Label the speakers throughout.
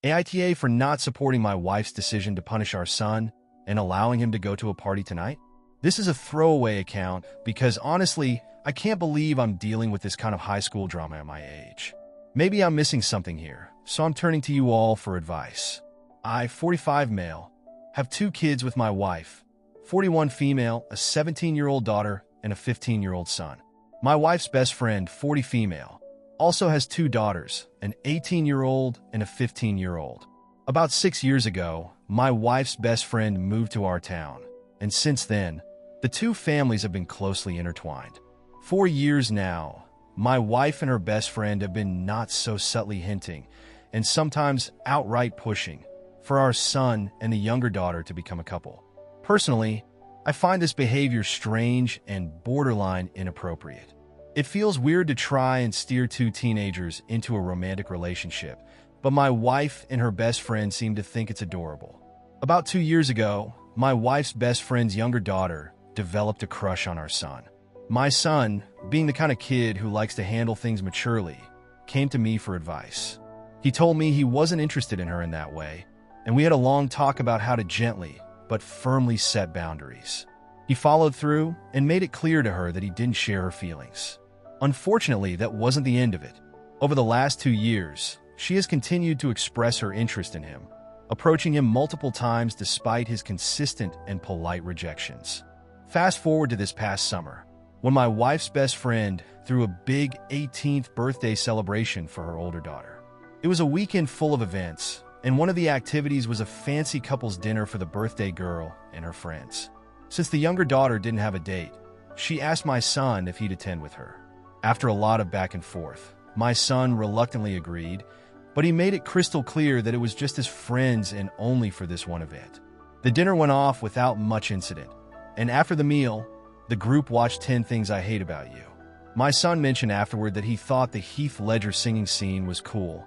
Speaker 1: AITA for not supporting my wife's decision to punish our son and allowing him to go to a party tonight? This is a throwaway account because honestly, I can't believe I'm dealing with this kind of high school drama at my age. Maybe I'm missing something here, so I'm turning to you all for advice. I, 45 male, have 2 kids with my wife, 41 female, a 17-year-old daughter, and a 15-year-old son. My wife's best friend, 40 female, also has 2 daughters, an 18-year-old and a 15-year-old. About 6 years ago, my wife's best friend moved to our town, and since then, the 2 families have been closely intertwined. For years now, my wife and her best friend have been not so subtly hinting, and sometimes outright pushing, for our son and the younger daughter to become a couple. Personally, I find this behavior strange and borderline inappropriate. It feels weird to try and steer 2 teenagers into a romantic relationship, but my wife and her best friend seem to think it's adorable. About 2 years ago, my wife's best friend's younger daughter developed a crush on our son. My son, being the kind of kid who likes to handle things maturely, came to me for advice. He told me he wasn't interested in her in that way, and we had a long talk about how to gently but firmly set boundaries. He followed through and made it clear to her that he didn't share her feelings. Unfortunately, that wasn't the end of it. Over the last 2 years, she has continued to express her interest in him, approaching him multiple times despite his consistent and polite rejections. Fast forward to this past summer, when my wife's best friend threw a big 18th birthday celebration for her older daughter. It was a weekend full of events, and one of the activities was a fancy couple's dinner for the birthday girl and her friends. Since the younger daughter didn't have a date, she asked my son if he'd attend with her. After a lot of back and forth, my son reluctantly agreed, but he made it crystal clear that it was just as friends and only for this one event. The dinner went off without much incident, and after the meal, the group watched 10 Things I Hate About You. My son mentioned afterward that he thought the Heath Ledger singing scene was cool,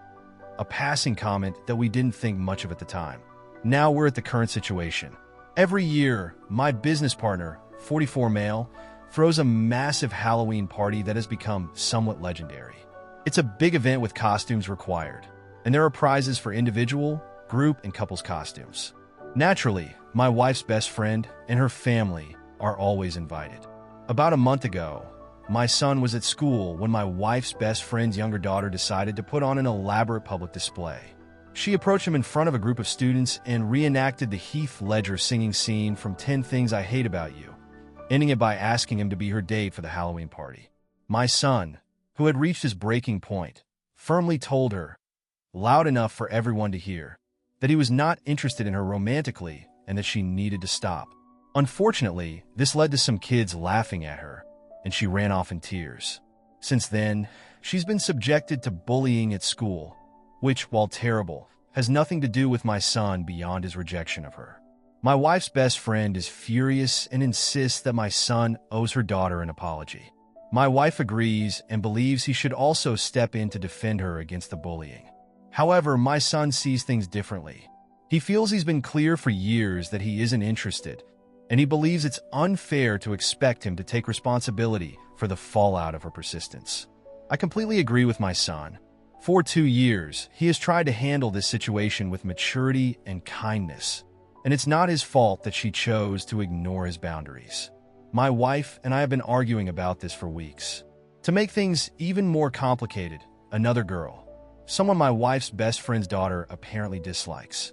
Speaker 1: a passing comment that we didn't think much of at the time. Now we're at the current situation. Every year, my business partner, 44 male, throws a massive Halloween party that has become somewhat legendary. It's a big event with costumes required, and there are prizes for individual, group, and couples costumes. Naturally, my wife's best friend and her family are always invited. About a month ago, my son was at school when my wife's best friend's younger daughter decided to put on an elaborate public display. She approached him in front of a group of students and reenacted the Heath Ledger singing scene from 10 Things I Hate About You, ending it by asking him to be her date for the Halloween party. My son, who had reached his breaking point, firmly told her, loud enough for everyone to hear, that he was not interested in her romantically and that she needed to stop. Unfortunately, this led to some kids laughing at her, and she ran off in tears. Since then, she's been subjected to bullying at school, which, while terrible, has nothing to do with my son beyond his rejection of her. My wife's best friend is furious and insists that my son owes her daughter an apology. My wife agrees and believes he should also step in to defend her against the bullying. However, my son sees things differently. He feels he's been clear for years that he isn't interested, and he believes it's unfair to expect him to take responsibility for the fallout of her persistence. I completely agree with my son. For 2 years, he has tried to handle this situation with maturity and kindness, and it's not his fault that she chose to ignore his boundaries. My wife and I have been arguing about this for weeks. To make things even more complicated, another girl, someone my wife's best friend's daughter apparently dislikes,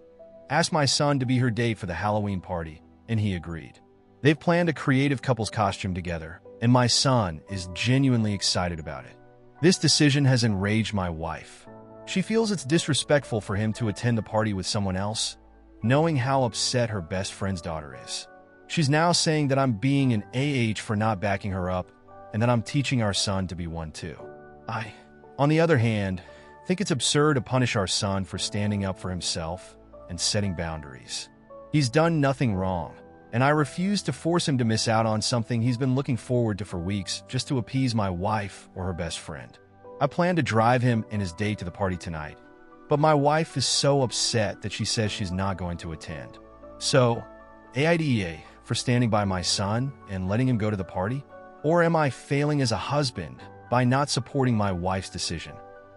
Speaker 1: asked my son to be her date for the Halloween party, and he agreed. They've planned a creative couple's costume together, and my son is genuinely excited about it. This decision has enraged my wife. She feels it's disrespectful for him to attend the party with someone else, knowing how upset her best friend's daughter is. She's now saying that I'm being an for not backing her up, and that I'm teaching our son to be one too. I, on the other hand, think it's absurd to punish our son for standing up for himself and setting boundaries. He's done nothing wrong, and I refuse to force him to miss out on something he's been looking forward to for weeks just to appease my wife or her best friend. I plan to drive him and his date to the party tonight, but my wife is so upset that she says she's not going to attend. So, AITA for standing by my son and letting him go to the party? Or am I failing as a husband by not supporting my wife's decision?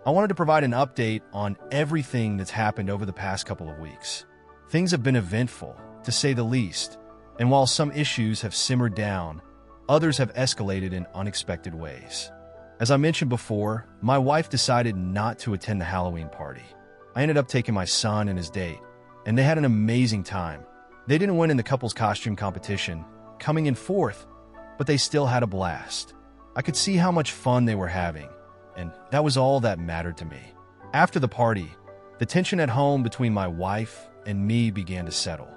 Speaker 1: I wanted to provide an update on everything that's happened over the past couple of weeks. Things have been eventful, to say the least, and while some issues have simmered down, others have escalated in unexpected ways. As I mentioned before, my wife decided not to attend the Halloween party. I ended up taking my son and his date, and they had an amazing time. They didn't win in the couple's costume competition, coming in fourth, but they still had a blast. I could see how much fun they were having, and that was all that mattered to me. After the party, the tension at home between my wife and me began to settle.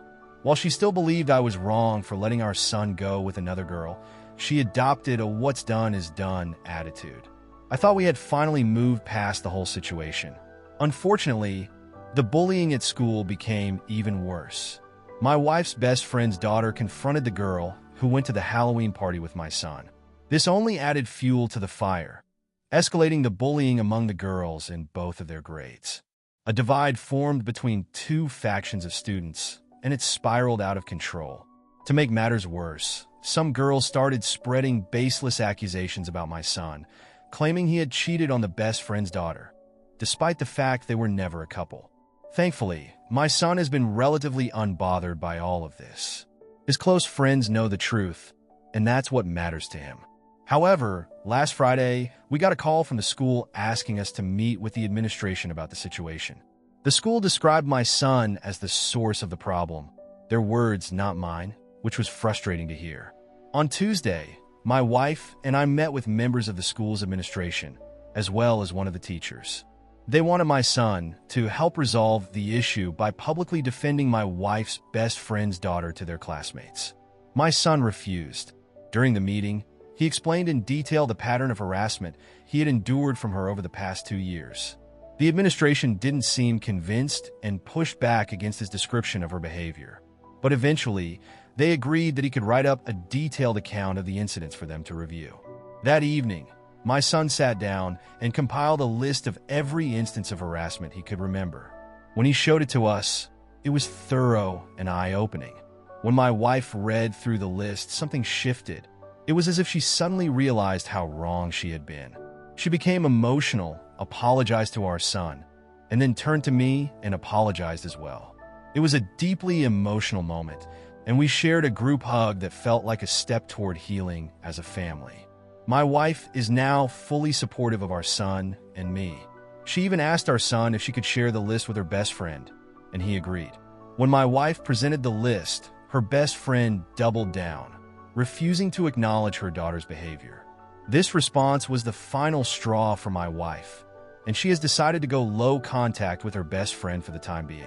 Speaker 1: While she still believed I was wrong for letting our son go with another girl, she adopted a what's done is done attitude. I thought we had finally moved past the whole situation. Unfortunately, the bullying at school became even worse. My wife's best friend's daughter confronted the girl who went to the Halloween party with my son. This only added fuel to the fire, escalating the bullying among the girls in both of their grades. A divide formed between two factions of students, and it spiraled out of control. To make matters worse, some girls started spreading baseless accusations about my son, claiming he had cheated on the best friend's daughter, despite the fact they were never a couple. Thankfully, my son has been relatively unbothered by all of this. His close friends know the truth, and that's what matters to him. However, last Friday, we got a call from the school asking us to meet with the administration about the situation. The school described my son as the source of the problem, their words, not mine, which was frustrating to hear. On Tuesday, my wife and I met with members of the school's administration, as well as one of the teachers. They wanted my son to help resolve the issue by publicly defending my wife's best friend's daughter to their classmates. My son refused. During the meeting, he explained in detail the pattern of harassment he had endured from her over the past 2 years. The administration didn't seem convinced and pushed back against his description of her behavior. But eventually, they agreed that he could write up a detailed account of the incidents for them to review. That evening, my son sat down and compiled a list of every instance of harassment he could remember. When he showed it to us, it was thorough and eye-opening. When my wife read through the list, something shifted. It was as if she suddenly realized how wrong she had been. She became emotional, apologized to our son, and then turned to me and apologized as well. It was a deeply emotional moment, and we shared a group hug that felt like a step toward healing as a family. My wife is now fully supportive of our son and me. She even asked our son if she could share the list with her best friend, and he agreed. When my wife presented the list, her best friend doubled down, refusing to acknowledge her daughter's behavior. This response was the final straw for my wife, and she has decided to go low contact with her best friend for the time being.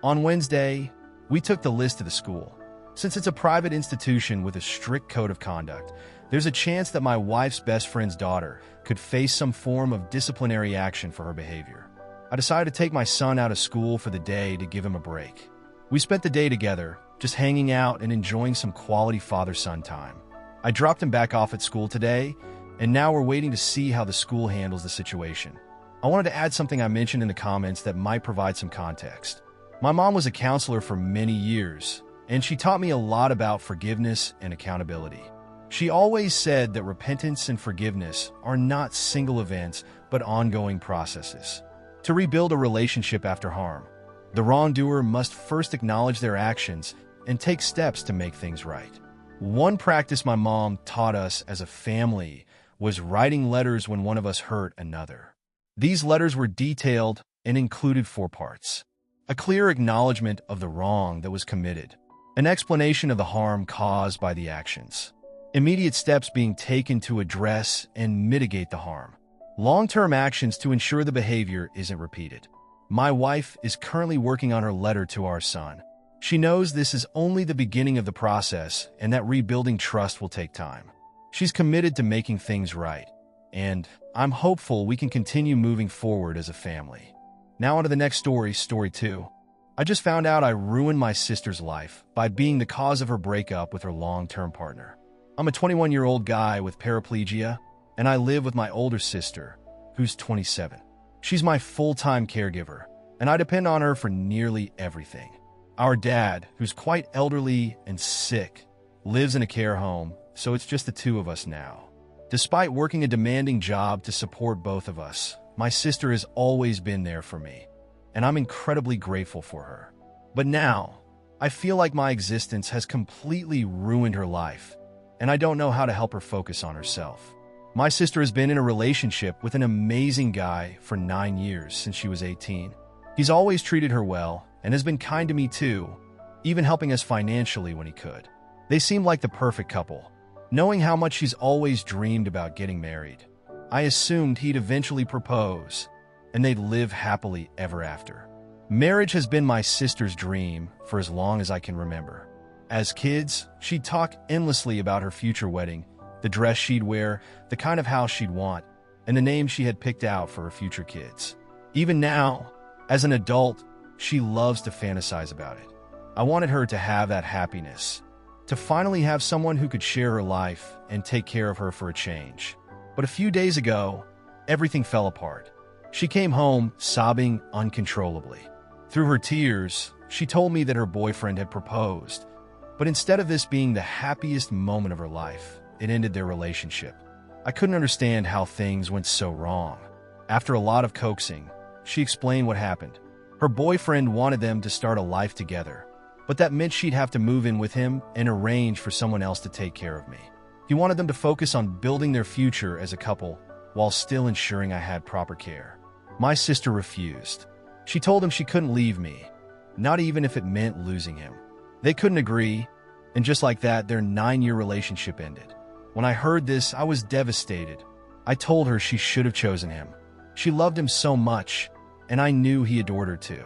Speaker 1: On Wednesday, we took the list to the school. Since it's a private institution with a strict code of conduct, there's a chance that my wife's best friend's daughter could face some form of disciplinary action for her behavior. I decided to take my son out of school for the day to give him a break. We spent the day together, just hanging out and enjoying some quality father-son time. I dropped him back off at school today, and now we're waiting to see how the school handles the situation. I wanted to add something I mentioned in the comments that might provide some context. My mom was a counselor for many years, and she taught me a lot about forgiveness and accountability. She always said that repentance and forgiveness are not single events, but ongoing processes. To rebuild a relationship after harm, the wrongdoer must first acknowledge their actions and take steps to make things right. One practice my mom taught us as a family was writing letters when one of us hurt another. These letters were detailed and included 4 parts. A clear acknowledgement of the wrong that was committed, an explanation of the harm caused by the actions, immediate steps being taken to address and mitigate the harm, long-term actions to ensure the behavior isn't repeated. My wife is currently working on her letter to our son. She knows this is only the beginning of the process and that rebuilding trust will take time. She's committed to making things right, and I'm hopeful we can continue moving forward as a family. Now on to the next story, story 2. I just found out I ruined my sister's life by being the cause of her breakup with her long-term partner. I'm a 21-year-old guy with paraplegia, and I live with my older sister, who's 27. She's my full-time caregiver, and I depend on her for nearly everything. Our dad, who's quite elderly and sick, lives in a care home, so it's just the 2 of us now. Despite working a demanding job to support both of us, My sister has always been there for me, and I'm incredibly grateful for her. But now, I feel like my existence has completely ruined her life, and I don't know how to help her focus on herself. My sister has been in a relationship with an amazing guy for 9 years since she was 18. He's always treated her well and has been kind to me too, even helping us financially when he could. They seem like the perfect couple. Knowing how much she's always dreamed about getting married, I assumed he'd eventually propose, and they'd live happily ever after. Marriage has been my sister's dream for as long as I can remember. As kids, she'd talk endlessly about her future wedding, the dress she'd wear, the kind of house she'd want, and the name she had picked out for her future kids. Even now, as an adult, she loves to fantasize about it. I wanted her to have that happiness, to finally have someone who could share her life and take care of her for a change. But a few days ago, everything fell apart. She came home sobbing uncontrollably. Through her tears, she told me that her boyfriend had proposed, but instead of this being the happiest moment of her life, it ended their relationship. I couldn't understand how things went so wrong. After a lot of coaxing, she explained what happened. Her boyfriend wanted them to start a life together, but that meant she'd have to move in with him and arrange for someone else to take care of me. He wanted them to focus on building their future as a couple while still ensuring I had proper care. My sister refused. She told him she couldn't leave me, not even if it meant losing him. They couldn't agree, and just like that, their 9-year relationship ended. When I heard this, I was devastated. I told her she should have chosen him. She loved him so much, and I knew he adored her too.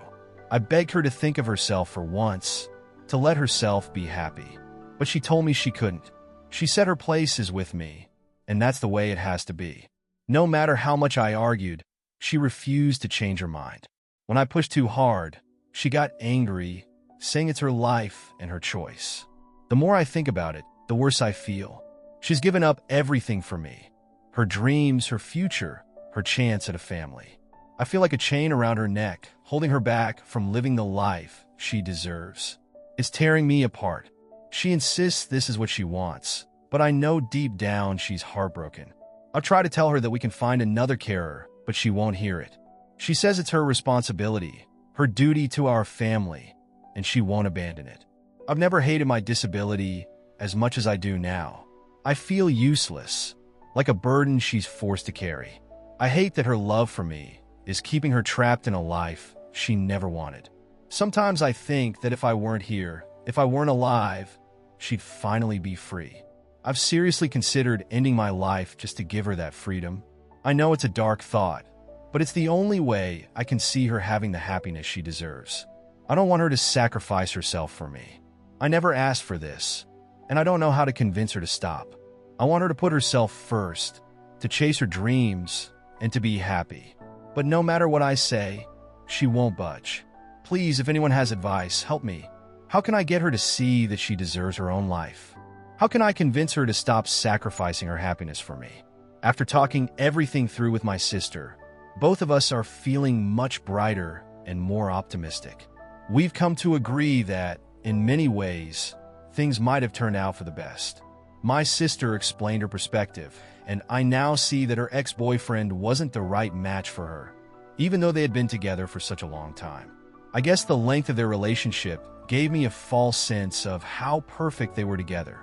Speaker 1: I begged her to think of herself for once, to let herself be happy. But she told me she couldn't. She said her place is with me, and that's the way it has to be. No matter how much I argued, she refused to change her mind. When I pushed too hard, she got angry, saying it's her life and her choice. The more I think about it, the worse I feel. She's given up everything for me. Her dreams, her future, her chance at a family. I feel like a chain around her neck, holding her back from living the life she deserves. It's tearing me apart. She insists this is what she wants, but I know deep down she's heartbroken. I'll try to tell her that we can find another carer, but she won't hear it. She says it's her responsibility, her duty to our family, and she won't abandon it. I've never hated my disability as much as I do now. I feel useless, like a burden she's forced to carry. I hate that her love for me is keeping her trapped in a life she never wanted. Sometimes I think that if I weren't here, if I weren't alive, she'd finally be free. I've seriously considered ending my life just to give her that freedom. I know it's a dark thought, but it's the only way I can see her having the happiness she deserves. I don't want her to sacrifice herself for me. I never asked for this, and I don't know how to convince her to stop. I want her to put herself first, to chase her dreams, and to be happy. But no matter what I say, she won't budge. Please, if anyone has advice, help me. How can I get her to see that she deserves her own life? How can I convince her to stop sacrificing her happiness for me? After talking everything through with my sister, both of us are feeling much brighter and more optimistic. We've come to agree that, in many ways, things might have turned out for the best. My sister explained her perspective, and I now see that her ex-boyfriend wasn't the right match for her, even though they had been together for such a long time. I guess the length of their relationship gave me a false sense of how perfect they were together.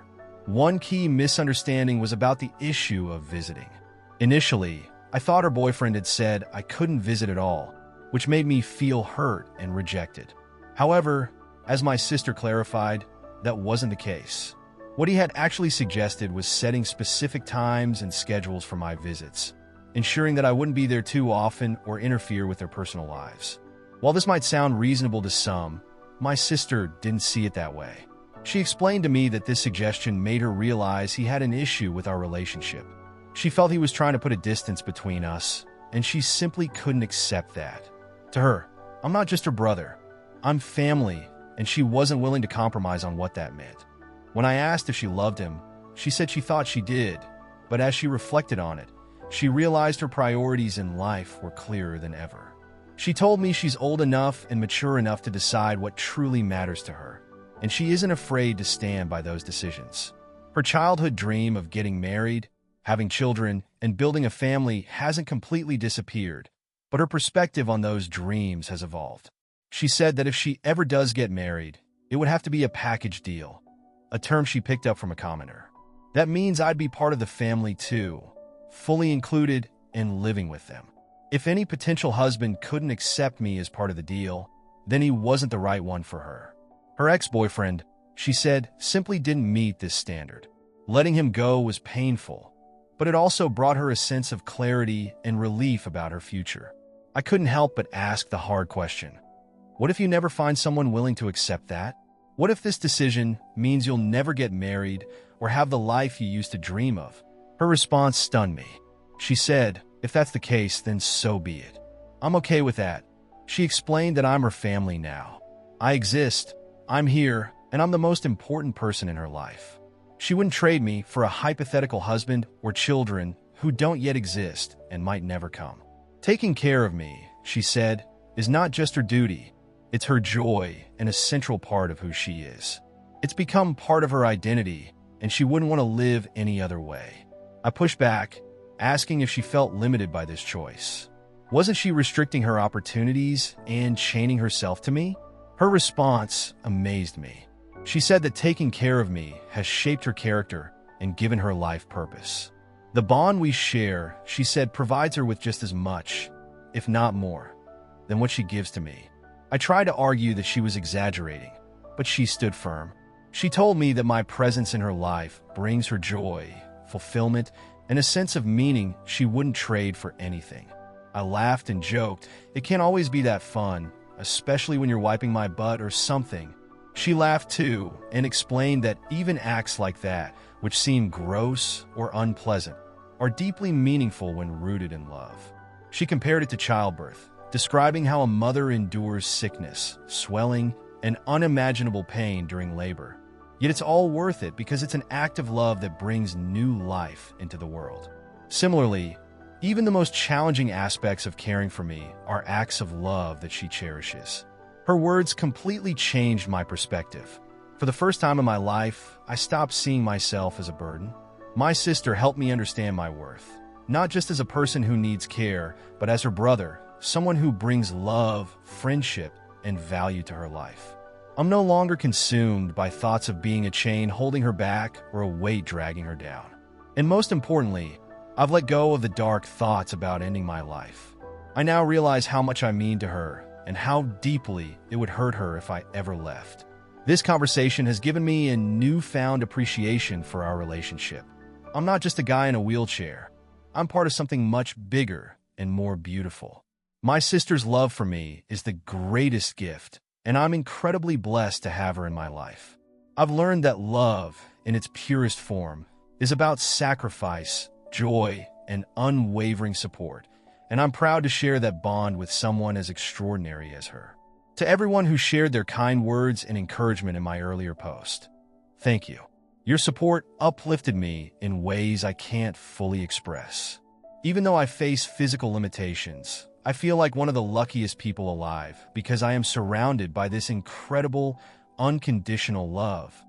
Speaker 1: One key misunderstanding was about the issue of visiting. Initially, I thought her boyfriend had said I couldn't visit at all, which made me feel hurt and rejected. However, as my sister clarified, that wasn't the case. What he had actually suggested was setting specific times and schedules for my visits, ensuring that I wouldn't be there too often or interfere with their personal lives. While this might sound reasonable to some, my sister didn't see it that way. She explained to me that this suggestion made her realize he had an issue with our relationship. She felt he was trying to put a distance between us, and she simply couldn't accept that. To her, I'm not just her brother. I'm family, and she wasn't willing to compromise on what that meant. When I asked if she loved him, she said she thought she did, but as she reflected on it, she realized her priorities in life were clearer than ever. She told me she's old enough and mature enough to decide what truly matters to her, and she isn't afraid to stand by those decisions. Her childhood dream of getting married, having children, and building a family hasn't completely disappeared, but her perspective on those dreams has evolved. She said that if she ever does get married, it would have to be a package deal, a term she picked up from a commenter. That means I'd be part of the family too, fully included and living with them. If any potential husband couldn't accept me as part of the deal, then he wasn't the right one for her. Her ex-boyfriend, she said, simply didn't meet this standard. Letting him go was painful, but it also brought her a sense of clarity and relief about her future. I couldn't help but ask the hard question. What if you never find someone willing to accept that? What if this decision means you'll never get married or have the life you used to dream of? Her response stunned me. She said, if that's the case, then so be it. I'm okay with that. She explained that I'm her family now. I exist, I'm here, and I'm the most important person in her life. She wouldn't trade me for a hypothetical husband or children who don't yet exist and might never come. Taking care of me, she said, is not just her duty. It's her joy and a central part of who she is. It's become part of her identity, and she wouldn't want to live any other way. I pushed back, asking if she felt limited by this choice. Wasn't she restricting her opportunities and chaining herself to me? Her response amazed me. She said that taking care of me has shaped her character and given her life purpose. The bond we share, she said, provides her with just as much, if not more, than what she gives to me. I tried to argue that she was exaggerating, but she stood firm. She told me that my presence in her life brings her joy, fulfillment, and a sense of meaning she wouldn't trade for anything. I laughed and joked, it can't always be that fun, especially when you're wiping my butt or something. She laughed too and explained that even acts like that, which seem gross or unpleasant, are deeply meaningful when rooted in love. She compared it to childbirth, describing how a mother endures sickness, swelling, and unimaginable pain during labor. Yet it's all worth it because it's an act of love that brings new life into the world. Similarly, even the most challenging aspects of caring for me are acts of love that she cherishes. Her words completely changed my perspective. For the first time in my life, I stopped seeing myself as a burden. My sister helped me understand my worth, not just as a person who needs care, but as her brother, someone who brings love, friendship, and value to her life. I'm no longer consumed by thoughts of being a chain holding her back or a weight dragging her down. And most importantly, I've let go of the dark thoughts about ending my life. I now realize how much I mean to her and how deeply it would hurt her if I ever left. This conversation has given me a newfound appreciation for our relationship. I'm not just a guy in a wheelchair. I'm part of something much bigger and more beautiful. My sister's love for me is the greatest gift, and I'm incredibly blessed to have her in my life. I've learned that love, in its purest form, is about sacrifice, joy, and unwavering support, and I'm proud to share that bond with someone as extraordinary as her. To everyone who shared their kind words and encouragement in my earlier post, thank you. Your support uplifted me in ways I can't fully express. Even though I face physical limitations, I feel like one of the luckiest people alive because I am surrounded by this incredible, unconditional love.